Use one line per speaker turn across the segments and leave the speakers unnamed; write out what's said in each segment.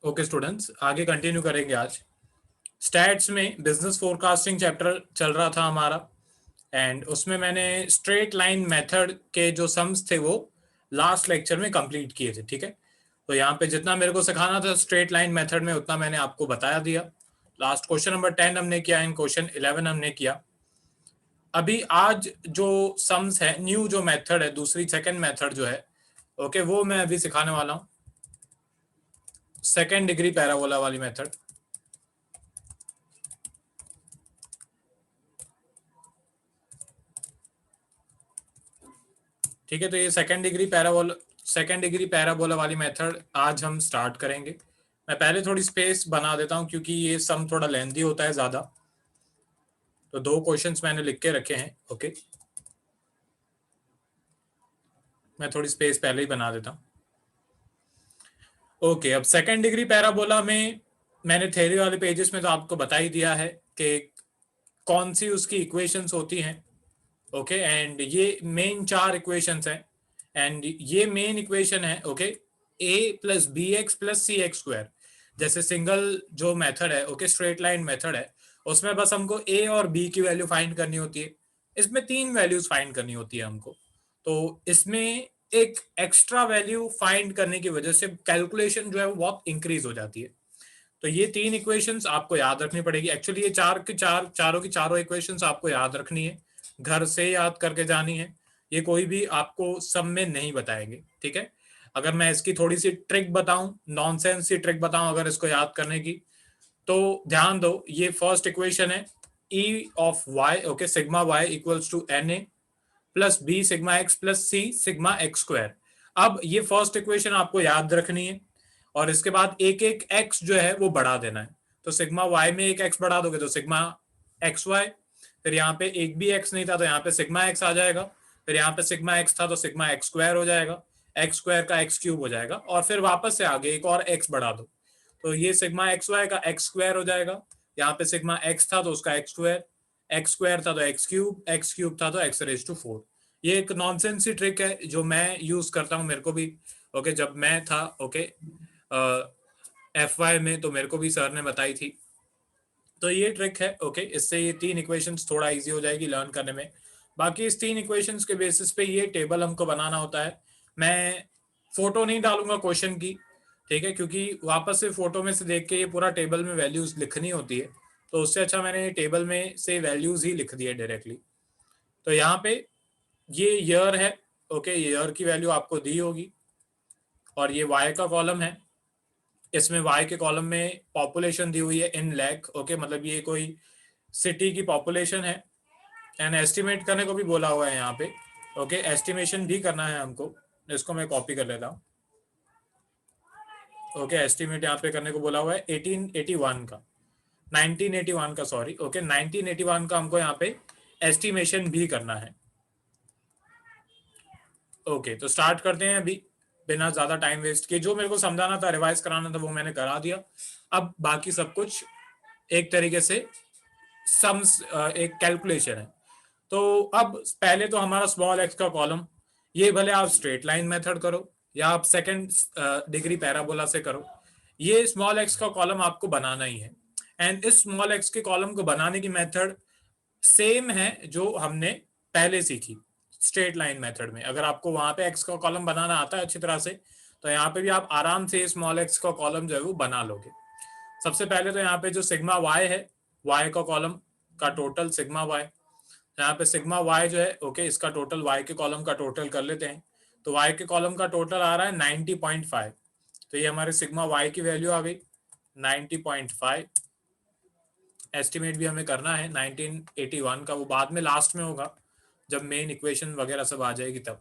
Okay students, आगे continue करेंगे। आज स्टैट्स में बिजनेस फोरकास्टिंग चैप्टर चल रहा था हमारा, एंड उसमें मैंने स्ट्रेट लाइन मेथड के जो सम्स थे वो लास्ट लेक्चर में कंप्लीट किए थे। ठीक है, तो यहाँ पे जितना मेरे को सिखाना था स्ट्रेट लाइन मेथड में उतना मैंने आपको बता दिया। लास्ट क्वेश्चन नंबर 10 हमने किया, एंड क्वेश्चन 11 हमने किया। अभी आज जो सम्स है, न्यू जो मेथड है, दूसरी सेकंड मेथड जो है, ओके, वो मैं अभी सिखाने वाला हूँ। सेकंड डिग्री पैराबोला वाली मेथड। ठीक है, तो ये सेकंड डिग्री पैराबोला वाली मेथड आज हम स्टार्ट करेंगे। मैं पहले थोड़ी स्पेस बना देता हूं क्योंकि ये सम थोड़ा लेंथी होता है ज्यादा। तो 2 क्वेश्चंस मैंने लिख के रखे हैं। ओके, मैं थोड़ी स्पेस पहले ही बना देता हूं। ओके, अब सेकंड डिग्री पैराबोला में मैंने थ्योरी वाले पेजेस में तो आपको बता ही दिया है कि कौन सी उसकी इक्वेशंस होती हैं। ओके, एंड ये मेन 4 इक्वेशंस हैं, एंड ये मेन इक्वेशन है okay, a plus b x plus c x square. जैसे सिंगल जो मेथड है ओके, स्ट्रेट लाइन मेथड है, उसमें बस हमको a और b की वैल्यू फाइंड करनी होती है। इसमें 3 वैल्यूज फाइंड करनी होती है हमको। तो इसमें एक एक्स्ट्रा वैल्यू फाइंड करने की वजह से कैलकुलेशन जो है वो बहुत इंक्रीज हो जाती है। तो ये 3 इक्वेशंस आपको याद रखनी पड़ेगी। एक्चुअली ये चारों की चारों इक्वेशंस आपको याद रखनी है, घर से याद करके जानी है। ये कोई भी आपको सब में नहीं बताएंगे। ठीक है, अगर मैं इसकी थोड़ी सी ट्रिक बताऊं, नॉनसेंस सी ट्रिक बताऊं अगर इसको याद करने की, तो ध्यान दो। ये फर्स्ट इक्वेशन है E of y, okay, sigma y equals to Na plus b sigma x plus c sigma x square. अब ये फर्स्ट इक्वेशन आपको याद रखनी है, और इसके बाद एक एक एक्स जो है वो बढ़ा देना है। तो सिग्मा वाई में एक एक्स बढ़ा दोगे तो सिग्मा एक्स वाई, फिर यहाँ पे एक भी एक्स नहीं था तो यहाँ पे सिग्मा एक्स आ जाएगा, फिर यहाँ पे सिग्मा एक्स था तो सिग्मा एक्स स्क्वायर हो जाएगा, एक्स स्क्वायर का एक्स क्यूब हो जाएगा, और फिर वापस से आगे एक और एक्स बढ़ा दो तो ये सिग्मा एक्स वाई का एक्स स्क्वायर हो जाएगा। यहाँ पे सिग्मा एक्स था तो उसका एक्स स्क्वायर था तो एक्स क्यूब था तो एक्स रेज टू 4। ये एक नॉनसेंस सी ट्रिक है जो मैं यूज करता हूँ, मेरे को भी ओके, जब मैं था ओके FY में तो मेरे को भी सर ने बताई थी। तो ये ट्रिक है ओके, इससे ये 3 इक्वेशंस थोड़ा इजी हो जाएगी लर्न करने में। बाकी इस 3 इक्वेशंस के बेसिस पे ये टेबल हमको बनाना होता है। मैं फोटो नहीं डालूंगा क्वेश्चन की, ठीक है, क्योंकि वापस से फोटो में से देख के ये पूरा टेबल में वैल्यूज लिखनी होती है, तो उससे अच्छा मैंने टेबल में से वैल्यूज ही लिख दिए डायरेक्टली। तो यहाँ पे ये ईयर है ओके, ईयर की वैल्यू आपको दी होगी, और ये वाई का कॉलम है। इसमें वाई के कॉलम में पॉपुलेशन दी हुई है इन लैख ओके, मतलब ये कोई सिटी की पॉपुलेशन है, एंड एस्टिमेट करने को भी बोला हुआ है यहाँ पे ओके, एस्टिमेशन भी करना है हमको। इसको मैं कॉपी कर लेता हूँ ओके, एस्टिमेट यहाँ पे करने को बोला हुआ है 1881 का, 1981 का, सॉरी ओके, 1981 का हमको यहाँ पे एस्टिमेशन भी करना है। ओके, तो स्टार्ट करते हैं अभी बिना ज्यादा टाइम वेस्ट किए। जो मेरे को समझाना था, रिवाइज कराना था, वो मैंने करा दिया। अब बाकी सब कुछ एक तरीके से सम्स, एक कैलकुलेशन है। तो अब पहले तो हमारा स्मॉल एक्स का कॉलम, ये भले आप स्ट्रेट लाइन मेथड करो या आप सेकंड डिग्री पैराबोला से करो, ये स्मॉल एक्स का कॉलम आपको बनाना ही है। एंड इस स्मॉल एक्स के कॉलम को बनाने की मेथड सेम है जो हमने पहले सीखी स्ट्रेट लाइन मेथड में। अगर आपको वहां पे एक्स का कॉलम बनाना आता है अच्छी तरह से, तो यहाँ पे भी आप आराम से स्मॉल एक्स का कॉलम जो है वो बना लोगे। सबसे पहले तो यहाँ पे जो सिग्मा वाई है, वाई का कॉलम का टोटल सिग्मा वाई, यहाँ पे सिग्मा वाई जो है ओके, इसका टोटल वाई के कॉलम का टोटल कर लेते हैं। तो वाई के कॉलम का टोटल आ रहा है 90.5, तो ये हमारे सिग्मा वाई की वैल्यू आ गई 90.5। एस्टिमेट भी हमें करना है 1981 का, वो बाद में लास्ट में होगा जब मेन इक्वेशन वगैरह सब आ जाएगी तब।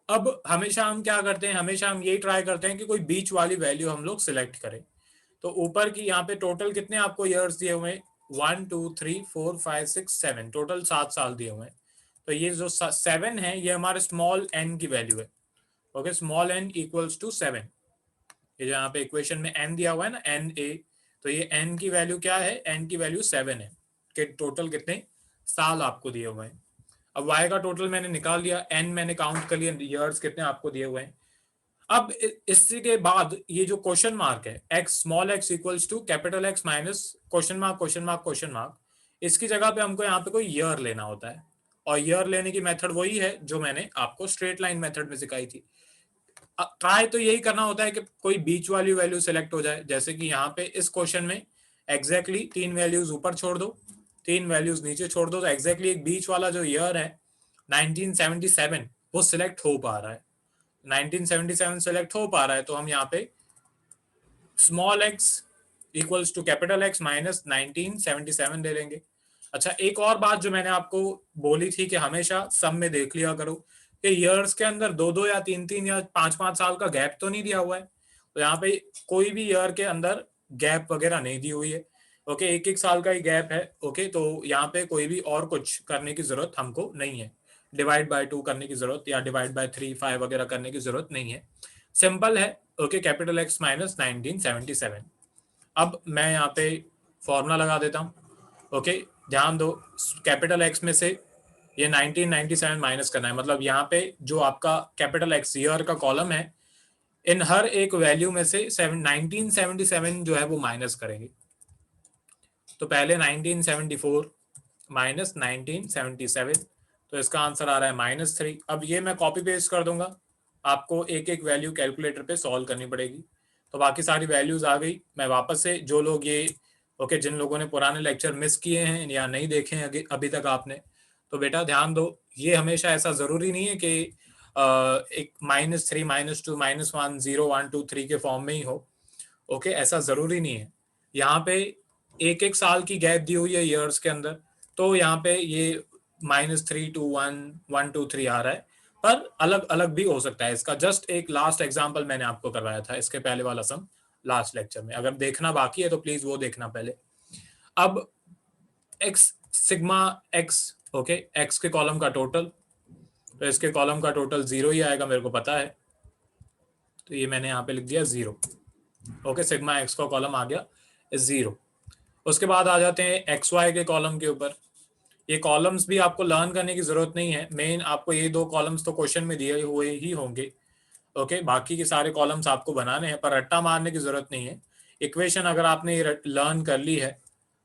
अब हमेशा हम क्या करते हैं, हमेशा हम यही ट्राई करते हैं कि कोई बीच वाली वैल्यू हम लोग सिलेक्ट करें। तो ऊपर की यहाँ पे टोटल कितने आपको ईयर्स दिए हुए हैं, 1 2 3 4 5 6 7, टोटल 7 साल दिए हुए हैं। तो ये जो 7 है ये हमारे स्मॉल एन की वैल्यू है okay, small n equals to 7। ये जो यहाँ पे इक्वेशन में एन दिया हुआ है ना, एन ए, तो ये एन की वैल्यू क्या है, एन की वैल्यू 7 है कि टोटल कितने साल आपको दिए हुए हैं। अब वाई का टोटल मैंने निकाल लिया, एन मैंने काउंट कर लिया, ईयर्स कितने आपको दिए हुए हैं। अब इसी के बाद ये जो क्वेश्चन मार्क है x small x equals to capital x minus question mark question mark question mark, इसकी जगह पे हमको यहाँ पे कोई ईयर लेना होता है, और ईयर लेने की मेथड वही है जो मैंने आपको स्ट्रेट लाइन मेथड में सिखाई थी। ट्राई तो यही करना होता है कि कोई बीच वाली वैल्यू सेलेक्ट हो जाए, जैसे कि यहाँ पे इस क्वेश्चन में एग्जैक्टली 3 वैल्यूज ऊपर छोड़ दो, 3 वैल्यूज नीचे छोड़ दो, तो एग्जैक्टली एक बीच वाला जो ईयर है 1977 वो सिलेक्ट हो पा रहा है। 1977 सेलेक्ट हो पा रहा है, तो हम यहाँ पे small x equals to capital x minus 1977 ले लेंगे। अच्छा, एक और बात जो मैंने आपको बोली थी कि हमेशा सम में देख लिया करो कि ईयर्स के अंदर 2-2 या 3-3 या 5-5 साल का गैप तो नहीं दिया हुआ है, तो यहाँ पे कोई भी ईयर के अंदर गैप वगैरह नहीं दी हुई है। ओके, एक एक साल का ही गैप है। ओके, तो यहाँ पे कोई भी और कुछ करने की जरूरत हमको नहीं है, डिवाइड बाय 2 करने की जरूरत या डिवाइड बाय 3, 5 वगैरह करने की जरूरत नहीं है, सिंपल है। Okay, capital x minus 1977। अब मैं यहाँ पे फॉर्मूला लगा देता हूँ। ओके, ध्यान दो, कैपिटल एक्स में से ये 1997 माइनस करना है, मतलब यहाँ पे जो आपका कैपिटल एक्स ईयर का कॉलम है, इन हर एक वैल्यू में से 1977 जो है वो माइनस करेंगे। तो पहले 1974 माइनस 1977, तो इसका आंसर आ रहा है -3। अब ये मैं कॉपी पेस्ट कर दूंगा, आपको एक एक वैल्यू कैलकुलेटर पे सॉल्व करनी पड़ेगी। तो बाकी सारी वैल्यूज आ गई। मैं वापस से, जो लोग ये ओके जिन लोगों ने पुराने लेक्चर मिस किए हैं या नहीं देखे हैं अभी तक आपने, तो बेटा ध्यान दो, ये हमेशा ऐसा जरूरी नहीं है कि एक -3 -2 -1 0 1 2 3 के फॉर्म में ही हो। ओके, ऐसा जरूरी नहीं है। यहाँ पे एक एक साल की गैप दी हुई है ईयर्स के अंदर, तो यहाँ पे ये -3 2 1 1 2 3 आ रहा है, पर अलग अलग भी हो सकता है। इसका जस्ट एक लास्ट एग्जांपल मैंने आपको करवाया था इसके पहले वाला सम लास्ट लेक्चर में, अगर देखना बाकी है तो प्लीज वो देखना पहले। अब x sigma x, okay, x के कॉलम का टोटल, तो इसके कॉलम का टोटल 0 ही आएगा, मेरे को पता है, तो ये मैंने यहाँ पे लिख दिया 0। ओके, सिग्मा एक्स का कॉलम आ गया 0। उसके बाद आ जाते हैं एक्स वाई के कॉलम के ऊपर। ये कॉलम्स भी आपको लर्न करने की जरूरत नहीं है, मेन आपको ये 2 कॉलम्स तो क्वेश्चन में दिए हुए ही होंगे। ओके, बाकी के सारे कॉलम्स आपको बनाने हैं, पर रट्टा मारने की जरूरत नहीं है। इक्वेशन अगर आपने लर्न कर ली है,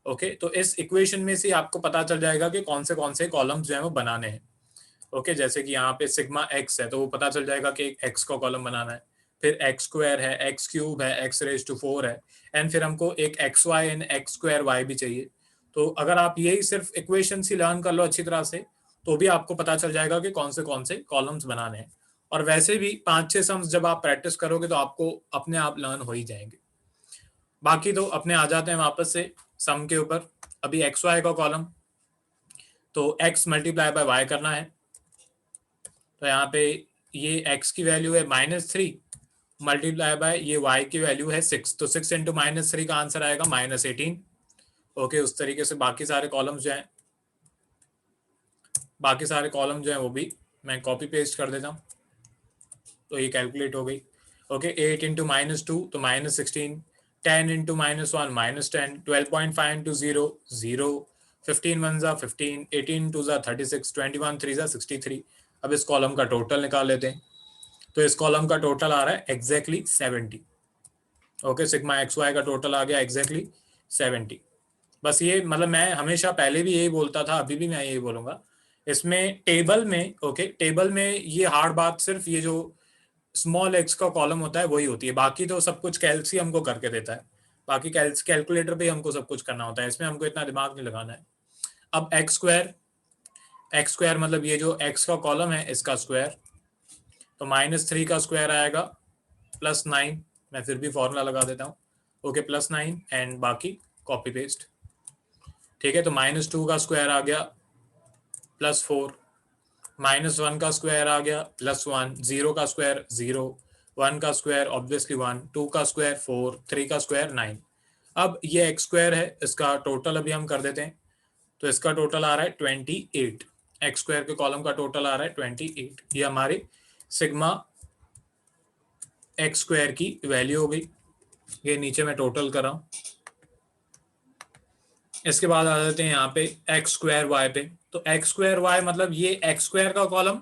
ओके, तो इस इक्वेशन में से आपको पता चल जाएगा कि कौन से कॉलम्स जो है वो बनाने हैं। ओके, जैसे कि यहाँ पे सिग्मा एक्स है, तो वो पता चल जाएगा कि एक्स का कॉलम बनाना है, फिर एक्स स्क्वायर है, एक्स क्यूब है, एक्स रेज टू 4 है, एंड फिर हमको एक x y and x square y भी चाहिए। तो अगर आप यही सिर्फ इक्वेशन ही लर्न कर लो अच्छी तरह से, तो भी आपको पता चल जाएगा कि कौन से कॉलम्स बनाने हैं। और वैसे भी 5-6 सम्स जब आप प्रैक्टिस करोगे तो आपको अपने आप लर्न हो ही जाएंगे। बाकी तो अपने आ जाते हैं वापस से सम के ऊपर। अभी एक्स वाई का कॉलम, तो एक्स मल्टीप्लाई बाय वाई करना है, तो यहाँ पे ये x की वैल्यू है -3 मल्टीप्लाई बाय ये y की वैल्यू है 6, तो 6 इंटू -3 का आंसर आएगा -18। ओके, उस तरीके से बाकी सारे कॉलम्स जो हैं, वो भी मैं कॉपी पेस्ट कर देता हूँ, तो ये कैलकुलेट हो गई। ओके, 8 इंटू -2 तो -16, 10 इंटू -1 -10, 12.5 इंटू 0 0, 15 1 जा 15, 18 2 जा 36, 21 3 जा 63। अब इस कॉलम का टोटल निकाल लेते हैं, तो इस कॉलम का टोटल आ रहा है exactly 70। Okay, sigma x y का टोटल आ गया एग्जैक्टली 70। बस ये, मतलब मैं हमेशा पहले भी यही बोलता था, अभी भी मैं यही बोलूंगा। इसमें टेबल में, ओके, टेबल में ये हार्ड बात सिर्फ ये जो स्मॉल एक्स का कॉलम होता है वही होती है, बाकी तो सब कुछ कैल्सी हमको करके देता है। बाकी कैलकुलेटर पे हमको सब कुछ करना होता है, इसमें हमको इतना दिमाग नहीं लगाना है। अब एक्स स्क्वायर मतलब ये जो एक्स का कॉलम है इसका स्क्वायर, तो -3 का स्क्वायर आएगा +9, मैं फिर भी फॉर्मूला लगा देता हूँ। ओके, +9 एंड बाकी कॉपी पेस्ट। ठीक है, तो -2 का स्क्वायर आ गया +4, -1 का स्क्वायर आ गया +1, 0 का स्क्वायर 0, 1 का स्क्वायर ऑब्वियसली 1, 2 का स्क्वायर 4, 3 का स्क्वायर 9। अब ये एक्स स्क्वायर है, इसका टोटल अभी हम कर देते हैं, तो इसका टोटल आ रहा है 28। एक्स स्क्वायर के कॉलम का टोटल आ रहा है 28। ये हमारी सिग्मा एक्स स्क्वायर की वैल्यू हो गई। ये नीचे मैं टोटल कर रहा हूँ। इसके बाद आ जाते हैं यहाँ पे एक्स स्क्वायर वाई पे, तो एक्स स्क्वायर वाई मतलब ये एक्स स्क्वायर का कॉलम।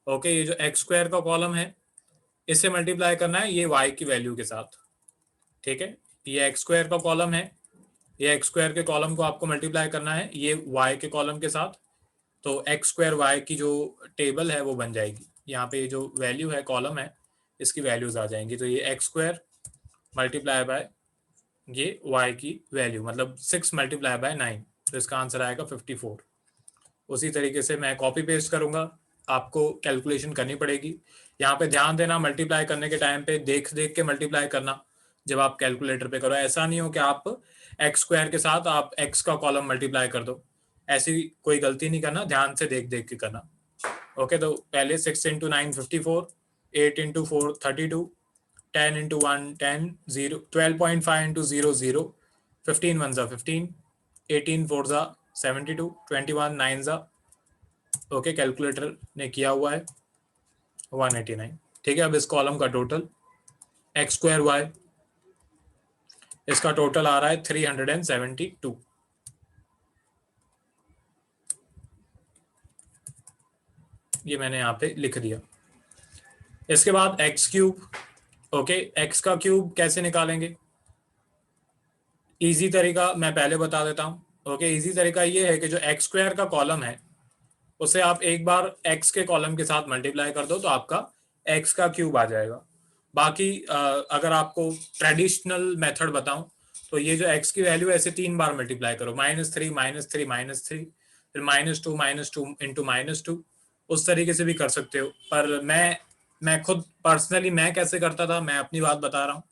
ओके, ये जो एक्स स्क्वायर का कॉलम है इससे मल्टीप्लाई करना है ये y की वैल्यू के साथ, ठीक है। ये एक्स स्क्वायर का कॉलम है, ये एक्स स्क्वायर के कॉलम को आपको मल्टीप्लाई करना है ये y के कॉलम के साथ। तो एक्स स्क्वायर वाई की जो टेबल है वो बन जाएगी, यहाँ पे जो वैल्यू है कॉलम है इसकी वैल्यूज आ जाएंगी। तो ये एक्स स्क्वायर मल्टीप्लाई बाय ये y की वैल्यू, मतलब 6 मल्टीप्लाई बाय 9, तो इसका आंसर आएगा 54। उसी तरीके से मैं कॉपी पेस्ट करूंगा, आपको कैलकुलेशन करनी पड़ेगी। यहाँ पे ध्यान देना, मल्टीप्लाई करने के टाइम पे देख देख के मल्टीप्लाई करना जब आप कैलकुलेटर पे करो। ऐसा नहीं हो कि आप एक्स स्क्वायर के साथ आप एक्स का कॉलम मल्टीप्लाई कर दो, ऐसी कोई गलती नहीं करना, ध्यान से देख देख के करना। ओके, तो पहले 6 इंटू 9 54, 8 इंटू 4 32, 10 इंटू 1 10, 0 12.5 इंटू 0 0, 15 1 जा 15, 18 4 जा 72, 21 9 जा, ओके कैलकुलेटर ने किया हुआ है 189। ठीक है, अब इस कॉलम का टोटल एक्स स्क्वायर वाई, इसका टोटल आ रहा है 372। ये मैंने यहाँ पे लिख दिया। इसके बाद एक्स क्यूब, ओके एक्स का क्यूब कैसे निकालेंगे, इजी तरीका मैं पहले बता देता हूँ। ओके, इजी तरीका ये है कि जो एक्स स्क्वायर का कॉलम है उसे आप एक बार एक्स के कॉलम के साथ मल्टीप्लाई कर दो तो आपका एक्स का क्यूब आ जाएगा। बाकी अगर आपको ट्रेडिशनल मेथड बताऊं तो ये जो एक्स की वैल्यू है ऐसे 3 बार मल्टीप्लाई करो, -3 -3 -3, फिर -2 इंटू -2, उस तरीके से भी कर सकते हो। पर मैं खुद पर्सनली मैं कैसे करता था, मैं अपनी बात बता रहा हूँ।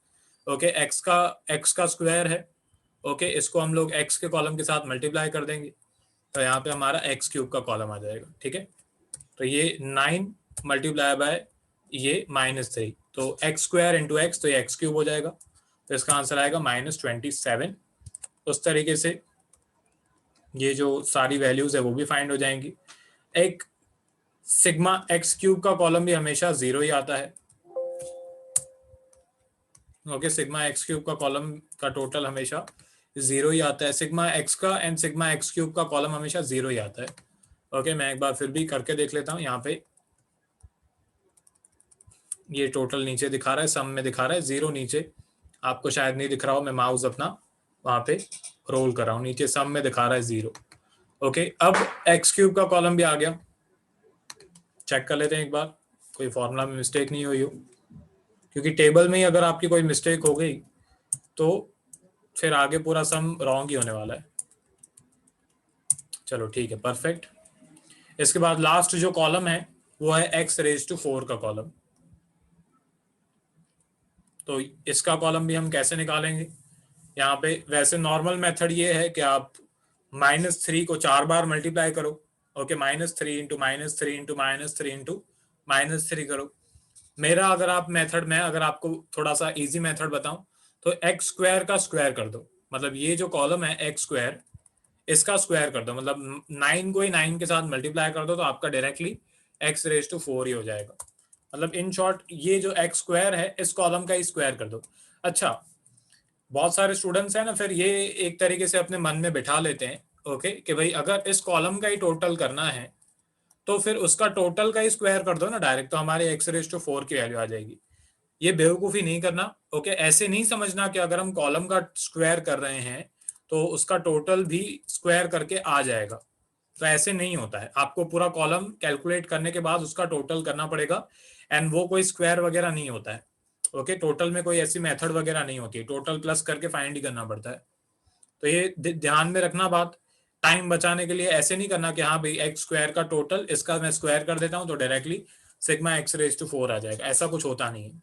ओके, एक्स का स्क्वायर है, ओके इसको हम लोग एक्स के कॉलम के साथ मल्टीप्लाई कर देंगे तो यहाँ पे हमारा एक्स क्यूब का कॉलम आ जाएगा। ठीक है, तो ये 9 मल्टीप्लाई बाय ये -3, तो एक्स स्क्वायर इंटू एक्स, तो ये एक्स क्यूब हो जाएगा, तो इसका आंसर आएगा -27। उस तरीके से ये जो सारी वैल्यूज है वो भी फाइंड हो जाएंगी। एक सिग्मा एक्स क्यूब का कॉलम भी हमेशा 0 ही आता है। ओके, सिग्मा एक्स क्यूब का कॉलम का टोटल हमेशा 0 ही आता है। सिग्मा एक्स का एंड सिग्मा एक्स क्यूब का कॉलम हमेशा 0 ही आता है। ओके, मैं एक बार फिर भी करके देख लेता हूँ। यहाँ पे ये टोटल नीचे दिखा रहा है, सम में दिखा रहा है 0 नीचे, आपको शायद नहीं दिख रहा हो, मैं माउस अपना वहां पे रोल कर रहा हूँ, नीचे सम में दिखा रहा है 0। ओके, अब एक्स क्यूब का कॉलम भी आ गया, चेक कर लेते हैं एक बार कोई फॉर्मूला में मिस्टेक नहीं हुई हो, क्योंकि टेबल में ही अगर आपकी कोई मिस्टेक हो गई तो फिर आगे पूरा सम रॉन्ग ही होने वाला है। चलो ठीक है, परफेक्ट। इसके बाद लास्ट जो कॉलम है वो है x⁴ का कॉलम। तो इसका कॉलम भी हम कैसे निकालेंगे, यहाँ पे वैसे नॉर्मल मेथड ये है कि आप -3 को 4 बार मल्टीप्लाई करो। ओके, -3 इंटू -3 इंटू -3 इंटू -3 करो। मेरा अगर आप मेथड में अगर आपको थोड़ा सा इजी मेथड बताऊं तो एक्स स्क्वायर का स्क्वायर कर दो, मतलब ये जो कॉलम है एक्स स्क्वायर, इसका स्क्वायर कर दो, मतलब 9 को ही 9 के साथ मल्टीप्लाई कर दो तो आपका डायरेक्टली x⁴ ही हो जाएगा। मतलब इन शॉर्ट ये जो एक्स स्क्वायर है इस कॉलम का ही स्क्वायर कर दो। अच्छा, बहुत सारे स्टूडेंट्स हैं ना, फिर ये एक तरीके से अपने मन में बिठा लेते हैं ओके कि भाई अगर इस कॉलम का ही टोटल करना है तो फिर उसका टोटल का ही स्क्वायर कर दो ना डायरेक्ट, तो हमारे x⁴ की वैल्यू आ जाएगी। ये बेवकूफ़ी नहीं करना। ओके, ऐसे नहीं समझना कि अगर हम कॉलम का स्क्वायर कर रहे हैं तो उसका टोटल भी स्क्वायर करके आ जाएगा, तो ऐसे नहीं होता है। आपको पूरा कॉलम कैलकुलेट करने के बाद उसका टोटल करना पड़ेगा, एंड वो कोई स्क्वायर वगैरह नहीं होता है। ओके, टोटल में कोई ऐसी मेथड वगैरह नहीं होती है, टोटल प्लस करके फाइंड ही करना पड़ता है। तो ये ध्यान में रखना बात, टाइम बचाने के लिए ऐसे नहीं करना कि हाँ भाई एक्स स्क्वायर का टोटल इसका मैं स्क्वायर कर देता हूँ तो डायरेक्टली सिग्मा x⁴ आ जाएगा, ऐसा कुछ होता नहीं है।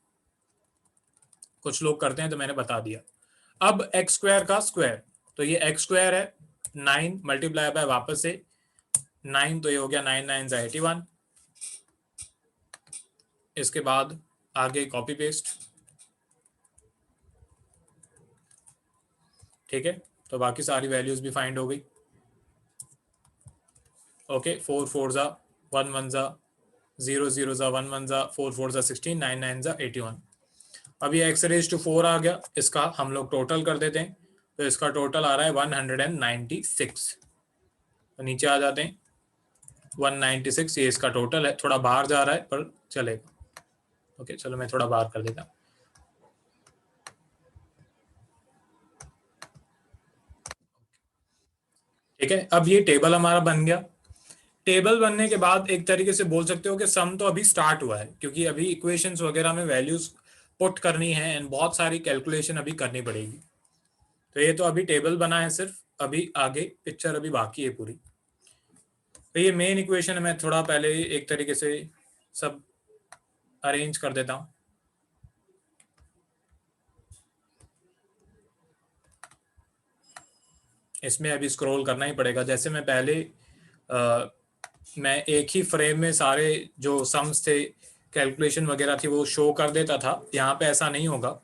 कुछ लोग करते हैं तो मैंने बता दिया। अब एक्स स्क्वायर का स्क्वायर, तो ये एक्स स्क्वायर है 9 मल्टीप्लाई बाय वापस से 9, तो ये हो गया 9 9 81। इसके बाद आगे कॉपी पेस्ट, ठीक है, तो बाकी सारी वैल्यूज भी फाइंड हो गई। ओके, 4 4 जा 1 1 जा 0 0 जा 1 1 जा 4 4 जा 16, 9 9 जा 81। अब ये x⁴ आ गया, इसका हम लोग टोटल कर देते हैं, तो इसका टोटल आ रहा है 196। तो नीचे आ जाते हैं 196, ये इसका टोटल है, थोड़ा बाहर जा रहा है पर चलेगा। ओके चलो मैं थोड़ा बाहर कर देता हूँ। ठीक है, अब ये टेबल हमारा बन गया। टेबल बनने के बाद एक तरीके से बोल सकते हो कि सम तो अभी स्टार्ट हुआ है, क्योंकि अभी इक्वेशंस वगैरह में वैल्यूज पुट करनी है एंड बहुत सारी कैलकुलेशन अभी करनी पड़ेगी। तो ये तो अभी टेबल बना है सिर्फ, अभी आगे पिक्चर अभी बाकी है पूरी। तो ये मेन इक्वेशन है, मैं थोड़ा पहले एक तरीके से सब अरेंज कर देता हूँ। इसमें अभी स्क्रॉल करना ही पड़ेगा, जैसे मैं पहले मैं एक ही फ्रेम में सारे जो सम्स थे, कैलकुलेशन वगैरह थी, वो शो कर देता था। यहाँ पे ऐसा नहीं होगा,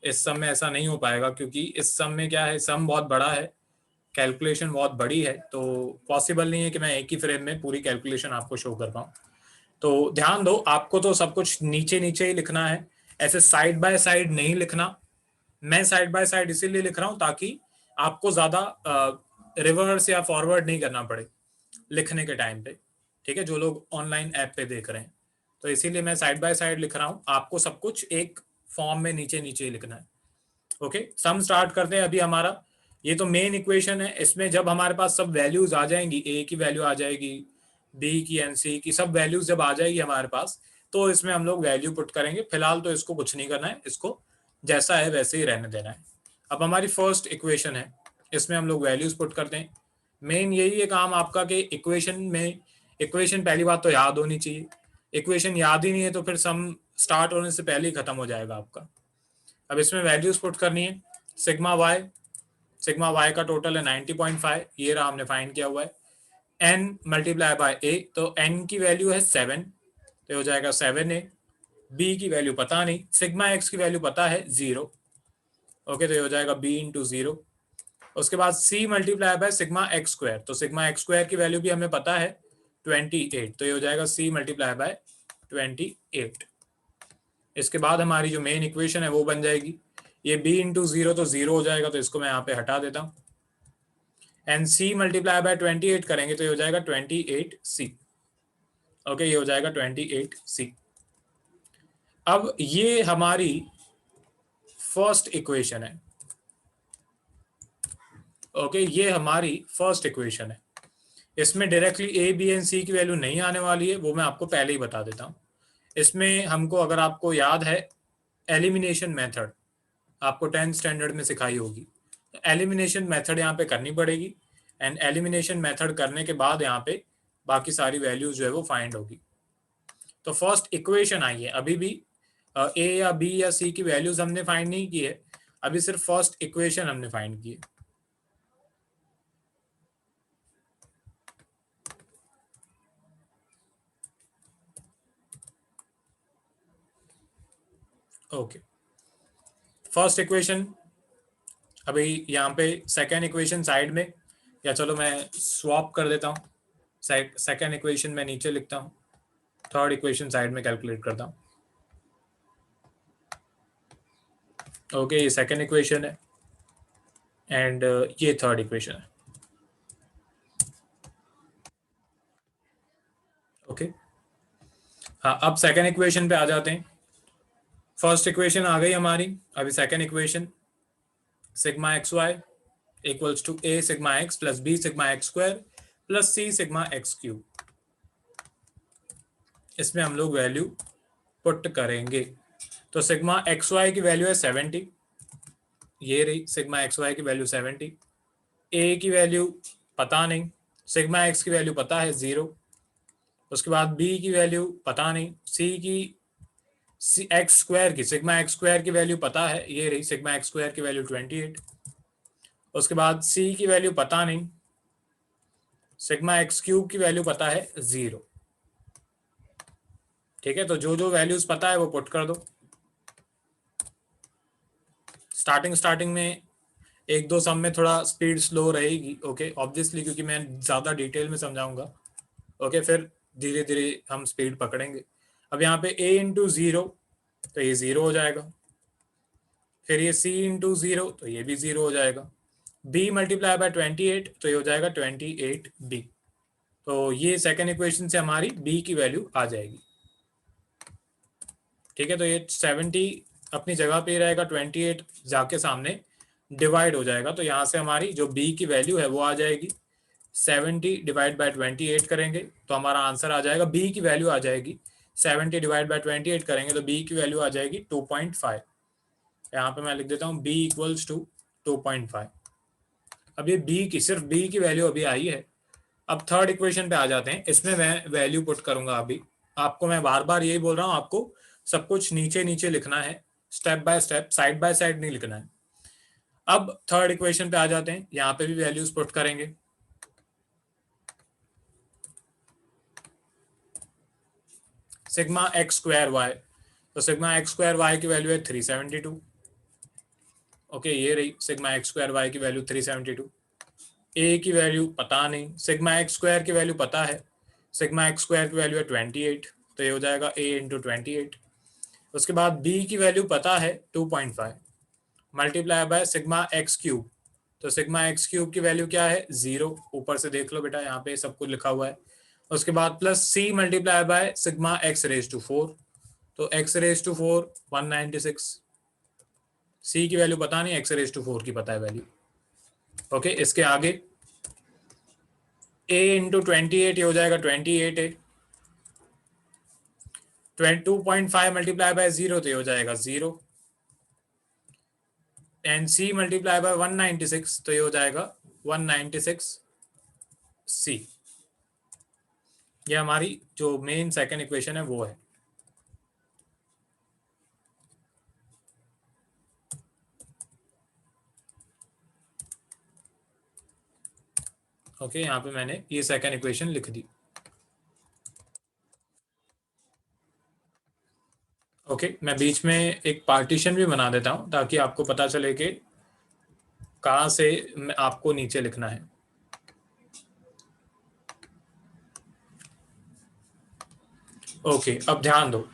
इस सम में ऐसा नहीं हो पाएगा, क्योंकि इस सम में क्या है, सम बहुत बड़ा है, कैलकुलेशन बहुत बड़ी है, तो पॉसिबल नहीं है कि मैं एक ही फ्रेम में पूरी कैलकुलेशन आपको शो कर पाऊँ। तो ध्यान दो, आपको तो सब कुछ नीचे नीचे ही लिखना है, ऐसे साइड बाय साइड नहीं लिखना। मैं साइड बाय साइड इसीलिए लिख रहा हूँ ताकि आपको ज्यादा रिवर्स या फॉरवर्ड नहीं करना पड़े लिखने के टाइम पे। ठीक है, जो लोग ऑनलाइन ऐप पे देख रहे हैं, तो इसीलिए मैं साइड बाय साइड लिख रहा हूँ, आपको सब कुछ एक फॉर्म में नीचे नीचे ही लिखना है। ओके, सम स्टार्ट करते हैं। अभी हमारा ये तो मेन इक्वेशन है, इसमें जब हमारे पास सब वैल्यूज आ जाएंगी, ए की वैल्यू आ जाएगी, बी की, एन सी की, सब वैल्यूज जब आ जाएगी हमारे पास, तो इसमें हम लोग वैल्यू पुट करेंगे। फिलहाल तो इसको कुछ नहीं करना है, इसको जैसा है वैसे ही रहने देना है। अब हमारी फर्स्ट इक्वेशन है, इसमें हम लोग वैल्यूज पुट करते हैं। मेन यही है काम आपका कि इक्वेशन में, इक्वेशन पहली बात तो याद होनी चाहिए। इक्वेशन याद ही नहीं है तो फिर सम स्टार्ट होने से पहले ही खत्म हो जाएगा आपका। अब इसमें वैल्यूज पुट करनी है। सिग्मा वाई का टोटल है 90.5, ये रहा, हमने फाइंड किया हुआ है। n मल्टीप्लाई बाय a, तो n की वैल्यू है 7, तो हो जाएगा 7a। b की वैल्यू पता नहीं, सिग्मा x की वैल्यू पता है 0। ओके, तो ये हो जाएगा b इंटू 0। उसके बाद c multiply by sigma x square, तो सिग्मा एक्स स्क्वायर की वैल्यू भी हमें पता है 28, तो ये हो जाएगा c मल्टीप्लाई बाय 28। इसके बाद हमारी जो मेन इक्वेशन है वो बन जाएगी, ये b इंटू 0 तो 0 हो जाएगा, तो इसको मैं यहाँ पे हटा देता हूँ। एंड c मल्टीप्लाई बाय 28 करेंगे तो ये हो जाएगा 28c। ओके, ये हो जाएगा 28c। अब ये हमारी फर्स्ट इक्वेशन है। ओके, ये हमारी फर्स्ट इक्वेशन है। इसमें डायरेक्टली ए बी एंड सी की वैल्यू नहीं आने वाली है, वो मैं आपको पहले ही बता देता हूँ। इसमें हमको, अगर आपको याद है, एलिमिनेशन मेथड आपको 10th स्टैंडर्ड में सिखाई होगी। एलिमिनेशन मेथड यहाँ पे करनी पड़ेगी, एंड एलिमिनेशन मेथड करने के बाद यहाँ पे बाकी सारी वैल्यूज जो है वो फाइंड होगी। तो फर्स्ट इक्वेशन आई है, अभी भी ए या बी या सी की वैल्यूज हमने फाइंड नहीं की है, अभी सिर्फ फर्स्ट इक्वेशन हमने फाइंड की है। ओके, फर्स्ट इक्वेशन अभी यहाँ पे, सेकेंड इक्वेशन साइड में, या चलो मैं स्वैप कर देता हूँ, सेकेंड इक्वेशन मैं नीचे लिखता हूँ, थर्ड इक्वेशन साइड में कैलकुलेट करता हूँ। ओके, ये सेकेंड इक्वेशन है एंड ये थर्ड इक्वेशन है। ओके, हाँ, अब सेकेंड इक्वेशन पे आ जाते हैं। फर्स्ट इक्वेशन आ गई हमारी, अभी second equation, sigma x y equals to a sigma x plus b sigma x square plus c sigma x cube. इसमें हम लोग वैल्यू पुट करेंगे। तो सिग्मा एक्स वाई की वैल्यू है 70, ये रही सिग्मा एक्स वाई की वैल्यू 70। ए की वैल्यू पता नहीं, सिग्मा एक्स की वैल्यू पता है 0। उसके बाद बी की वैल्यू पता नहीं, सी की, एक्स स्क्वायर की, सिग्मा एक्स स्क्वायर की वैल्यू पता है, ये रही सिग्मा एक्स स्क्वायर की वैल्यू 28। उसके बाद सी की वैल्यू पता नहीं, सिग्मा एक्स क्यूब की वैल्यू पता है 0। ठीक है, तो जो जो वैल्यूज पता है वो पुट कर दो। स्टार्टिंग में एक दो सम में थोड़ा स्पीड स्लो रहेगी, ओके ऑब्वियसली, क्योंकि मैं ज्यादा डिटेल में समझाऊंगा। ओके, फिर धीरे धीरे हम स्पीड पकड़ेंगे। अब यहाँ पे a इंटू 0, तो ये 0 हो जाएगा। फिर ये c इंटू 0, तो ये भी 0 हो जाएगा। b मल्टीप्लाई बाय 28, तो ये हो जाएगा 28b। तो ये सेकेंड इक्वेशन से हमारी b की वैल्यू आ जाएगी। ठीक है, तो ये 70 अपनी जगह पे ही रहेगा, 28 जाके सामने डिवाइड हो जाएगा, तो यहाँ से हमारी जो b की वैल्यू है वो आ जाएगी 70 डिवाइड बाय 28 करेंगे तो हमारा आंसर आ जाएगा, b की वैल्यू आ जाएगी 70 डिवाइड बाय 28 करेंगे तो b की वैल्यू आ जाएगी 2.5। यहाँ पे मैं लिख देता हूँ b इक्वल्स टू 2.5। अब ये b की, सिर्फ b की वैल्यू अभी आई है। अब थर्ड इक्वेशन पे आ जाते हैं, इसमें मैं वैल्यू पुट करूंगा। अभी आपको मैं बार बार यही बोल रहा हूँ, आपको सब कुछ नीचे नीचे लिखना है, step by step, side by side नहीं लिखना है। अब थर्ड इक्वेशन पे आ जाते हैं, यहाँ पे भी वैल्यूज पुट करेंगे। सिग्मा एक्स स्क्वायर वाई, तो सिग्मा एक्स स्क्वायर वाई की वैल्यू है 372। ओके, ये रही सिग्मा एक्स स्क्वायर वाई की वैल्यू 372। ए की वैल्यू पता नहीं, सिग्मा एक्स स्क्वायर की वैल्यू पता है, सिग्मा एक्स स्क्वायर की वैल्यू है 28, तो ये हो जाएगा a इंटू 28। उसके बाद b की वैल्यू पता है 2.5 multiply by sigma x cube, तो सिग्मा एक्स क्यूब की वैल्यू क्या है 0, ऊपर से देख लो बेटा, यहाँ पे सब कुछ लिखा हुआ है। उसके बाद plus c multiply by sigma x raise to 4, तो एक्स रेज टू 4 196, c की वैल्यू पता नहीं, एक्स रेज टू 4 की पता है वैल्यू। ओके, इसके आगे a इंटू 28 ये हो जाएगा 28a, 2.5 मल्टीप्लाई बाय 0 तो ये हो जाएगा 0, एंड c मल्टीप्लाई बाय 196 तो ये हो जाएगा 196 c। ये हमारी जो मेन सेकंड इक्वेशन है वो है। ओके, यहाँ पे मैंने ये सेकंड इक्वेशन लिख दी। ओके, मैं बीच में एक पार्टीशन भी बना देता हूँ ताकि आपको पता चले कि कहाँ से आपको नीचे लिखना है। ओके, अब ध्यान दो,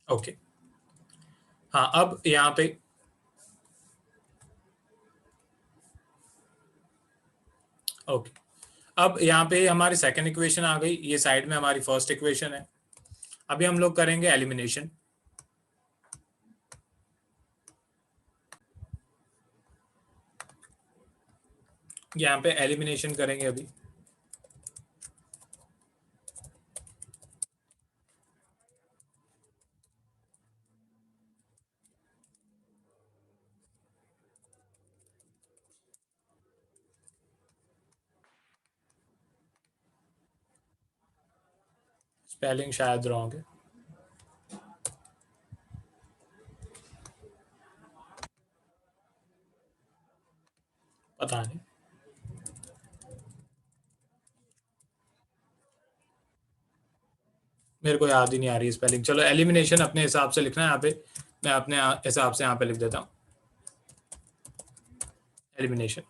ओके हाँ, अब यहाँ पे ओके, अब यहाँ पे हमारी सेकंड इक्वेशन आ गई, ये साइड में हमारी फर्स्ट इक्वेशन है। अभी हम लोग करेंगे एलिमिनेशन। यहाँ पे एलिमिनेशन करेंगे अभी। स्पेलिंग शायद रॉन्ग है, पता नहीं, मेरे को याद ही नहीं आ रही स्पेलिंग। चलो, एलिमिनेशन अपने हिसाब से लिखना है यहाँ पे, मैं अपने हिसाब से यहाँ पे लिख देता हूँ एलिमिनेशन।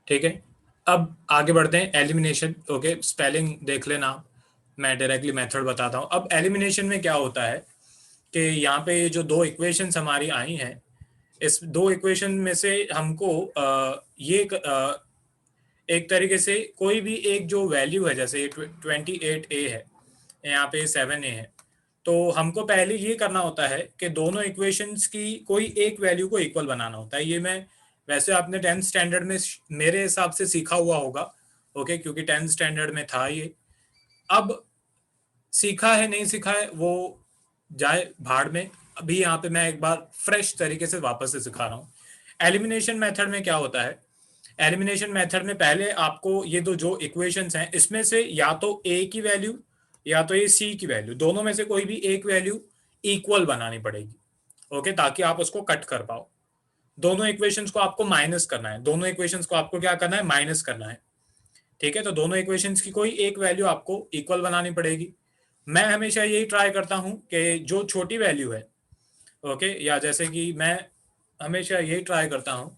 ठीक है, अब आगे बढ़ते हैं एलिमिनेशन। ओके, स्पेलिंग देख लेना, मैं डायरेक्टली मेथड बताता हूँ। अब एलिमिनेशन में क्या होता है कि यहाँ पे जो दो इक्वेशंस हमारी आई हैं, इस दो इक्वेशन में से हमको एक तरीके से कोई भी एक जो वैल्यू है, जैसे ये 28a है, यहाँ पे 7a है, तो हमको पहले ये करना होता है कि दोनों इक्वेशंस की कोई एक वैल्यू को इक्वल बनाना होता है। ये मैं वैसे आपने 10th स्टैंडर्ड में मेरे हिसाब से सीखा हुआ होगा। ओके, क्योंकि 10th स्टैंडर्ड में था ये। अब सीखा है नहीं सीखा है वो जाए भाड़ में, अभी यहाँ पे मैं एक बार फ्रेश तरीके से वापस से सिखा रहा हूँ। एलिमिनेशन मेथड में क्या होता है, एलिमिनेशन मेथड में पहले आपको ये दो जो इक्वेशंस हैं इसमें से या तो a की वैल्यू या तो ये c की वैल्यू, दोनों में से कोई भी एक वैल्यू इक्वल बनानी पड़ेगी। ओके, ताकि आप उसको कट कर पाओ। दोनों इक्वेशंस को आपको माइनस करना है, दोनों इक्वेशंस को आपको क्या करना है, माइनस करना है। ठीक है, तो दोनों इक्वेशंस की कोई एक वैल्यू आपको इक्वल बनानी पड़ेगी। मैं हमेशा यही ट्राई करता हूं कि जो छोटी वैल्यू है, ओके, या जैसे कि मैं हमेशा यही ट्राई करता हूं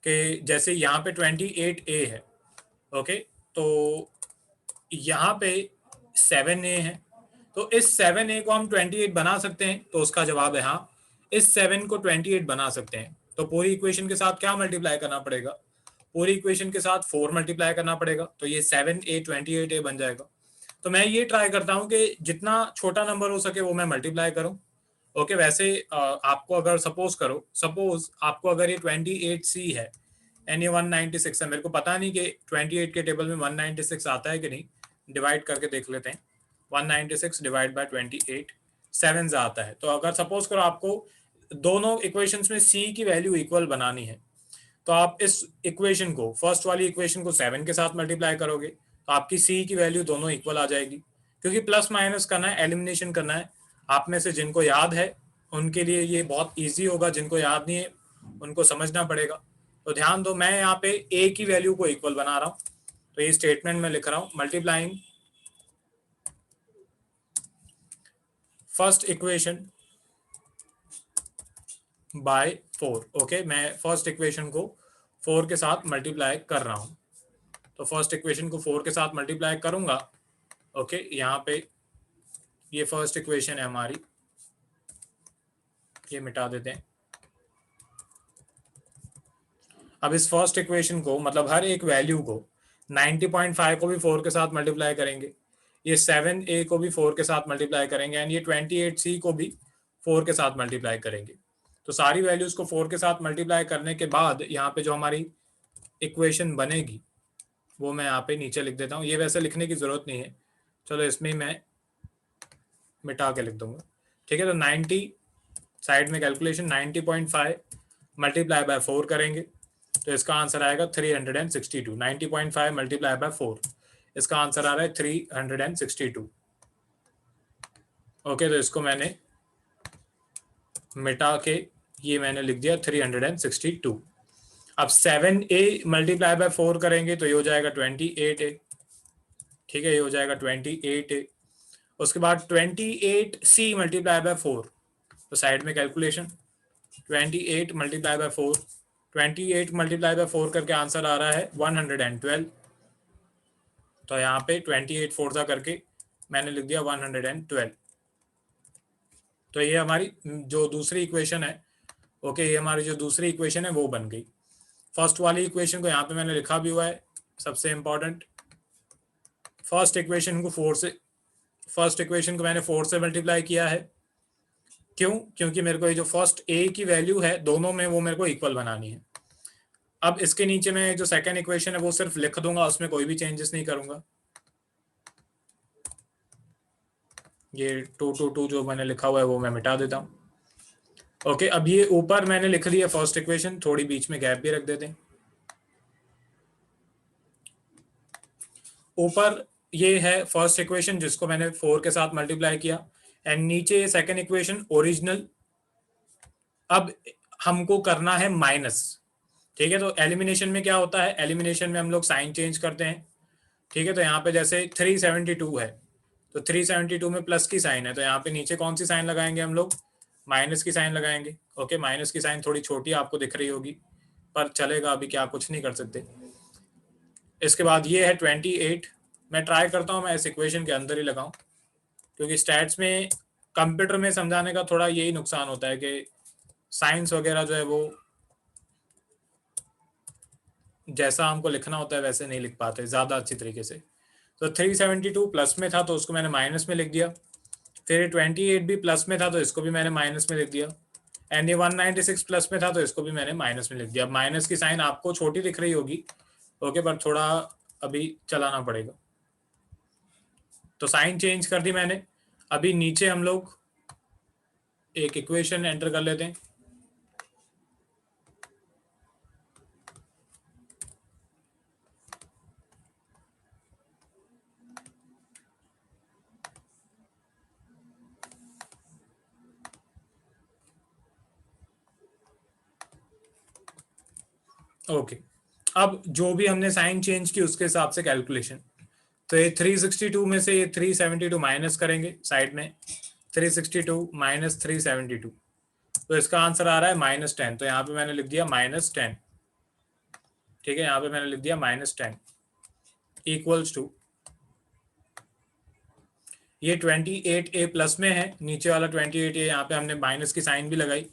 कि जैसे यहाँ पे 28a है, ओके, तो यहाँ पे 7a है, तो इस 7a को हम 28 बना सकते हैं, तो उसका जवाब है हाँ, इस 7 को 28 बना सकते हैं। तो पूरी इक्वेशन के साथ क्या मल्टीप्लाई करना पड़ेगा, पूरी इक्वेशन के साथ 4 मल्टीप्लाई करना पड़ेगा, तो ये 7a 28a बन जाएगा। तो मैं ये ट्राई करता हूँ कि जितना छोटा नंबर हो सके वो मैं मल्टीप्लाई करूँ। ओके, वैसे आपको अगर सपोज आपको अगर ये 28c है एंड ये 196 है, मेरे को पता नहीं कि 28 के टेबल में 196 आता है कि नहीं, डिवाइड करके देख लेते हैं। 196 डिवाइड बाय 28 7 आता है। तो अगर सपोज करो आपको दोनों इक्वेशंस में c की वैल्यू इक्वल बनानी है, तो आप इस इक्वेशन को, फर्स्ट वाली इक्वेशन को 7 के साथ मल्टीप्लाई करोगे तो आपकी सी की वैल्यू दोनों इक्वल आ जाएगी। क्योंकि प्लस माइनस करना है, एलिमिनेशन करना है। आप में से जिनको याद है उनके लिए ये बहुत इजी होगा, जिनको याद नहीं है उनको समझना पड़ेगा। तो ध्यान दो, मैं यहाँ पे ए की वैल्यू को इक्वल बना रहा हूँ, तो ये स्टेटमेंट में लिख रहा हूँ, multiplying first equation by 4। Okay, मैं फर्स्ट इक्वेशन को 4 के साथ मल्टीप्लाई कर रहा हूँ। तो फर्स्ट इक्वेशन को 4 के साथ मल्टीप्लाई करूंगा। ओके, यहाँ पे ये फर्स्ट इक्वेशन है हमारी, ये मिटा देते हैं। अब इस फर्स्ट इक्वेशन को, मतलब हर एक वैल्यू को, 90.5 को भी 4 के साथ मल्टीप्लाई करेंगे, ये 7a को भी 4 के साथ मल्टीप्लाई करेंगे, एंड ये 28c को भी 4 के साथ मल्टीप्लाई करेंगे। तो सारी वैल्यूज को 4 के साथ मल्टीप्लाई करने के बाद यहाँ पे जो हमारी इक्वेशन बनेगी वो मैं यहाँ पे नीचे लिख देता हूँ। ये वैसे लिखने की जरूरत नहीं है, चलो इसमें मैं मिटा के लिख दूंगा। ठीक है, तो 90 साइड में कैलकुलेशन 90.5 मल्टीप्लाई बाय 4 करेंगे तो इसका आंसर आएगा 362। 90.5 मल्टीप्लाई बाय 4, इसका आंसर आ रहा है 362। ओके, तो इसको मैंने मिटा के ये मैंने लिख दिया 362। अब 7a मल्टीप्लाई बाय 4 करेंगे तो ये हो जाएगा 28a। ठीक है, ये हो जाएगा 28a। उसके बाद 28c मल्टीप्लाई बाय 4, तो साइड में calculation 28 multiply by 4, 28 multiply by 4 करके आंसर आ रहा है 112। तो यहाँ पे 28 फोर्था करके मैंने लिख दिया 112। तो ये हमारी जो दूसरी इक्वेशन है, ओके, ये हमारी जो दूसरी इक्वेशन है वो बन गई। फर्स्ट वाली इक्वेशन को यहाँ पे मैंने लिखा भी हुआ है, सबसे इंपॉर्टेंट। फर्स्ट इक्वेशन को मैंने 4 से मल्टीप्लाई किया है। क्यों? क्योंकि मेरे को ये जो फर्स्ट ए की वैल्यू है दोनों में वो मेरे को इक्वल बनानी है। अब इसके नीचे में जो सेकंड इक्वेशन है वो सिर्फ लिख दूंगा, उसमें कोई भी चेंजेस नहीं करूंगा। ये 2 जो मैंने लिखा हुआ है वो मैं मिटा देता हूँ। ओके, अब ये ऊपर मैंने लिख लिया फर्स्ट इक्वेशन, थोड़ी बीच में गैप भी रख देते हैं। ऊपर ये है फर्स्ट इक्वेशन जिसको मैंने 4 के साथ मल्टीप्लाई किया, एंड नीचे सेकंड इक्वेशन ओरिजिनल। अब हमको करना है माइनस। ठीक है, तो एलिमिनेशन में क्या होता है, एलिमिनेशन में हम लोग साइन चेंज करते हैं। ठीक है, तो यहाँ पे जैसे 372 है तो 372 में प्लस की साइन है, तो यहाँ पे नीचे कौन सी साइन लगाएंगे हम लोग, माइनस की साइन लगाएंगे। ओके, माइनस की साइन थोड़ी छोटी आपको दिख रही होगी पर चलेगा, अभी क्या कुछ नहीं कर सकते। इसके बाद ये है 28। मैं ट्राई करता हूँ मैं इस इक्वेशन के अंदर ही लगाऊं, क्योंकि स्टैट्स में, कंप्यूटर में समझाने का थोड़ा यही नुकसान होता है कि साइंस वगैरह जो है वो जैसा हमको लिखना होता है वैसे नहीं लिख पाते ज़्यादा अच्छी तरीके से। तो 372 प्लस में था तो उसको मैंने माइनस में लिख दिया, फिर 28 भी प्लस में था तो इसको भी मैंने माइनस में लिख दिया, एंड ये 196 प्लस में था तो इसको भी मैंने माइनस में लिख दिया। अब माइनस की साइन आपको छोटी दिख रही होगी, ओके, पर थोड़ा अभी चलाना पड़ेगा। तो साइन चेंज कर दी मैंने। अभी नीचे हम लोग एक इक्वेशन एंटर कर लेते हैं। ओके, अब जो भी हमने साइन चेंज की उसके हिसाब से कैलकुलेशन। तो ये 362 में से ये 372 माइनस करेंगे साइड में, 362 माइनस 372, तो इसका आंसर आ रहा है -10। तो यहाँ पे मैंने लिख दिया -10। ठीक है, यहाँ पे मैंने लिख दिया -10 इक्वल्स टू, ये 28a प्लस में है, नीचे वाला 28a यहाँ पे हमने माइनस की साइन भी लगाई,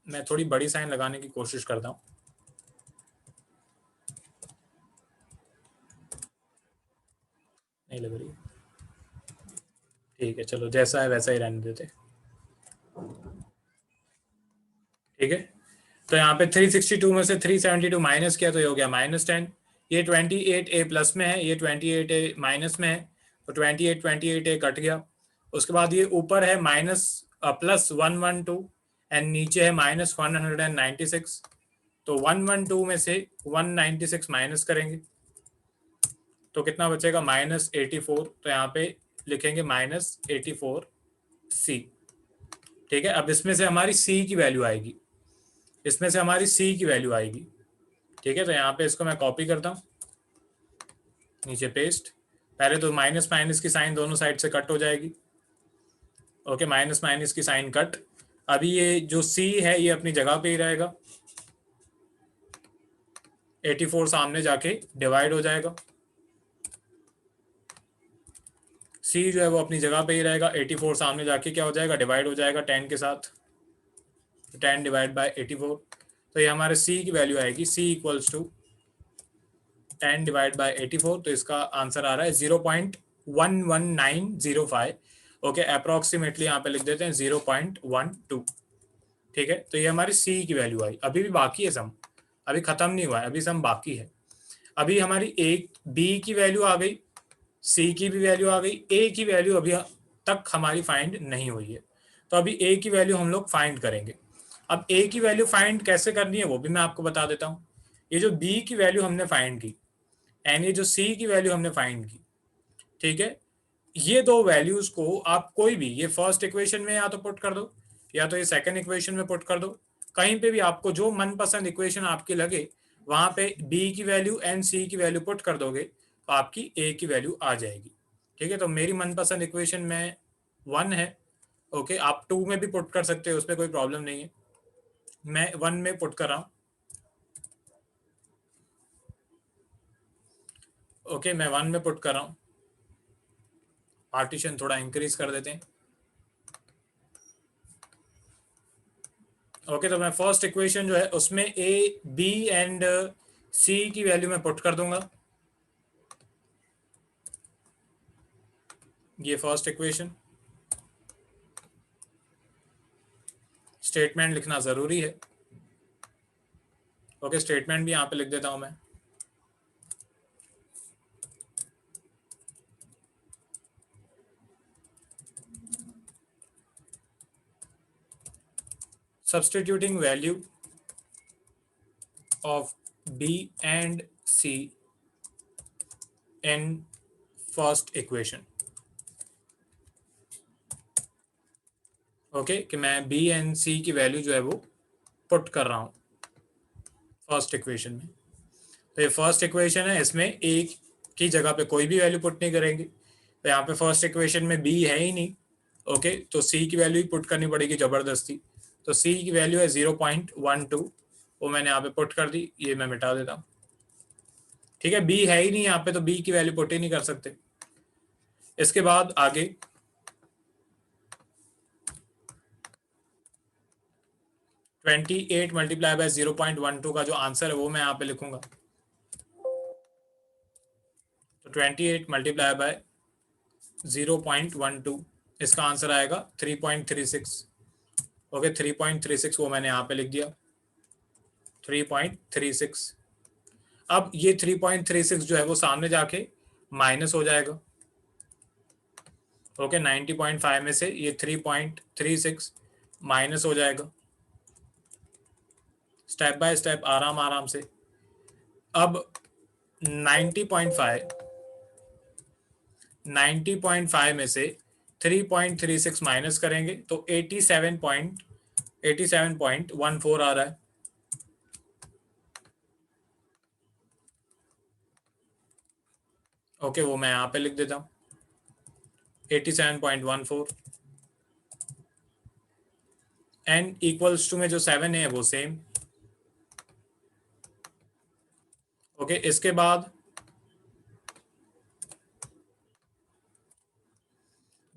मैं थोड़ी बड़ी साइन लगाने की कोशिश करता हूँ। नहीं लग रही, ठीक है चलो जैसा है वैसा ही रहने देते। ठीक है, तो यहाँ पे 362 में से 372 माइनस किया तो ये हो गया -10। ये 28A प्लस में है, ये 28A माइनस में है, तो 28A कट गया। उसके बाद ये ऊपर है +112 एंड नीचे है -196। तो 112 में से 196 माइनस करेंगे तो कितना बचेगा -84। तो यहाँ पे लिखेंगे -84C। ठीक है, अब इसमें से हमारी C की वैल्यू आएगी, इसमें से हमारी C की वैल्यू आएगी। ठीक है, तो यहाँ पे इसको मैं कॉपी करता हूँ, नीचे पेस्ट। पहले तो माइनस माइनस की साइन दोनों साइड से कट हो जाएगी। ओके, माइनस माइनस की साइन कट। अभी ये जो C है ये अपनी जगह पे ही रहेगा, 84 सामने जाके डिवाइड हो जाएगा। C जो है वो अपनी जगह पे ही रहेगा, 84 सामने जाके क्या हो जाएगा, डिवाइड हो जाएगा 10 के साथ, 10 डिवाइड बाय 84। तो ये हमारे C की वैल्यू आएगी, C equals to 10 divide by 84। तो इसका आंसर आ रहा है 0.11905। ओके, अप्रोक्सीमेटली यहाँ पे लिख देते हैं 0.12। ठीक है, तो ये हमारी C की वैल्यू आई। अभी भी बाकी है सम, अभी खत्म नहीं हुआ है, अभी सम बाकी है। अभी हमारी एक B की वैल्यू आ गई, C की भी वैल्यू आ गई, A की वैल्यू अभी तक हमारी फाइंड नहीं हुई है। तो अभी A की वैल्यू हम लोग फाइंड करेंगे। अब A की वैल्यू फाइंड कैसे करनी है वो भी मैं आपको बता देता हूँ। ये जो B की वैल्यू हमने फाइंड की एंड ये जो C की वैल्यू हमने फाइंड की, ठीक है, ये दो वैल्यूज को आप कोई भी, ये फर्स्ट इक्वेशन में या तो पुट कर दो या तो ये सेकंड इक्वेशन में पुट कर दो, कहीं पे भी आपको जो मनपसंद इक्वेशन आपकी लगे वहां पे B की वैल्यू एंड C की वैल्यू पुट कर दोगे तो आपकी A की वैल्यू आ जाएगी। ठीक है, तो मेरी मनपसंद इक्वेशन में 1 है। ओके, आप 2 में भी पुट कर सकते हो, उसमें कोई प्रॉब्लम नहीं है। मैं 1 में पुट कर रहा हूँ। ओके, मैं 1 में पुट कर रहा हूँ। पार्टीशन थोड़ा इंक्रीज कर देते हैं। ओके, तो मैं फर्स्ट इक्वेशन जो है उसमें A B एंड C की वैल्यू में पुट कर दूंगा। ये फर्स्ट इक्वेशन, स्टेटमेंट लिखना जरूरी है। ओके, स्टेटमेंट भी यहाँ पे लिख देता हूं मैं। Substituting value of B and C in first equation. Okay, कि मैं B एंड C की वैल्यू जो है वो पुट कर रहा हूँ फर्स्ट इक्वेशन में। तो ये फर्स्ट इक्वेशन है, इसमें A की जगह पे कोई भी वैल्यू पुट नहीं करेंगे। तो यहाँ पे फर्स्ट इक्वेशन में B है ही नहीं। ओके, तो C की वैल्यू ही पुट करनी पड़ेगी जबरदस्ती। तो C की वैल्यू है 0.12, वो मैंने यहाँ पे पुट कर दी, ये मैं मिटा देता हूँ। ठीक है, B है ही नहीं यहाँ पे, तो B की वैल्यू पुट ही नहीं कर सकते। इसके बाद आगे 28 मल्टीप्लाई बाय 0.12 का जो आंसर है वो मैं यहाँ पे लिखूंगा। तो 28 मल्टीप्लाई बाय 0.12, इसका आंसर आएगा 3.36। ओके, 3.36 वो मैंने यहाँ पे लिख दिया, 3.36। अब ये 3.36 जो है वो सामने जाके माइनस हो जाएगा। ओके, 90.5 में से ये 3.36 माइनस हो जाएगा, स्टेप बाय स्टेप, आराम आराम से। अब 90.5 में से 3.36 माइनस करेंगे तो 87.14 आ रहा है। ओके, वो मैं यहाँ पे लिख देता हूँ 87.14 एंड इक्वल्स टू में जो 7 है वो सेम। ओके, इसके बाद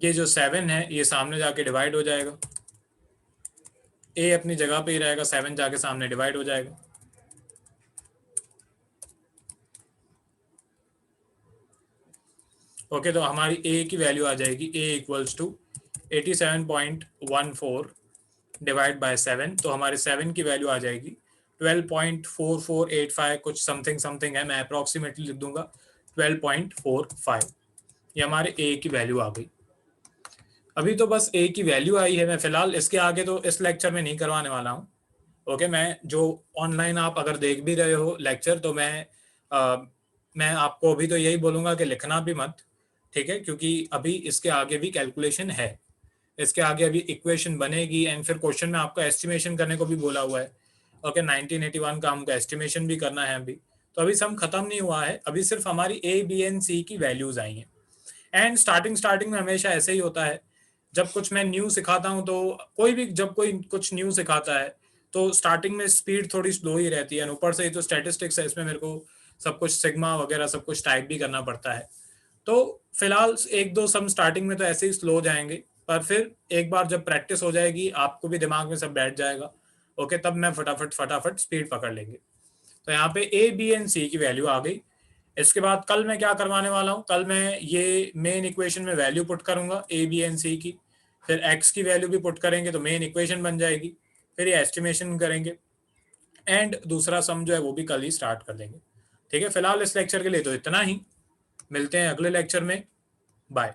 ये जो 7 है ये सामने जाके डिवाइड हो जाएगा, ए अपनी जगह पे ही रहेगा, 7 जाके सामने डिवाइड हो जाएगा। ओके, तो हमारी ए की वैल्यू आ जाएगी ए इक्वल्स टू 87.14 डिवाइड बाय 7, तो हमारे 7 की वैल्यू आ जाएगी 12.4485 कुछ समथिंग समथिंग है, मैं अप्रोक्सीमेटली लिख दूंगा 12.45। ये हमारे ए की वैल्यू आ गई। अभी तो बस ए की वैल्यू आई है, मैं फिलहाल इसके आगे तो इस लेक्चर में नहीं करवाने वाला हूँ। ओके, मैं जो ऑनलाइन आप अगर देख भी रहे हो लेक्चर, तो मैं आपको अभी तो यही बोलूंगा कि लिखना भी मत, ठीक है, क्योंकि अभी इसके आगे भी कैलकुलेशन है, इसके आगे अभी इक्वेशन बनेगी एंड फिर क्वेश्चन में आपको एस्टिमेशन करने को भी बोला हुआ है। ओके, 1981 का हमको एस्टिमेशन भी करना है अभी, तो अभी सम खत्म नहीं हुआ है, अभी सिर्फ हमारी ए बी एंड सी की वैल्यूज आई हैं। एंड स्टार्टिंग में हमेशा ऐसे ही होता है, जब कुछ मैं न्यू सिखाता हूँ, तो कोई भी जब कोई कुछ न्यू सिखाता है तो स्टार्टिंग में स्पीड थोड़ी स्लो ही रहती है, ऊपर से ही तो स्टैटिस्टिक्स है, इसमें मेरे को सब कुछ सिग्मा वगैरह सब कुछ टाइप भी करना पड़ता है। तो फिलहाल एक दो सम स्टार्टिंग में तो ऐसे ही स्लो जाएंगे, पर फिर एक बार जब प्रैक्टिस हो जाएगी आपको भी दिमाग में सब बैठ जाएगा। ओके, तब मैं फटाफट स्पीड पकड़ लेंगे। तो यहाँ पे ए बी एंड सी की वैल्यू आ गई। इसके बाद कल मैं क्या करवाने वाला हूँ, कल मैं ये मेन इक्वेशन में वैल्यू पुट करूंगा ए बी एंड सी की, फिर एक्स की वैल्यू भी पुट करेंगे तो मेन इक्वेशन बन जाएगी, फिर ये एस्टिमेशन करेंगे एंड दूसरा सम जो है वो भी कल ही स्टार्ट कर देंगे। ठीक है, फिलहाल इस लेक्चर के लिए तो इतना ही, मिलते हैं अगले लेक्चर में, बाय।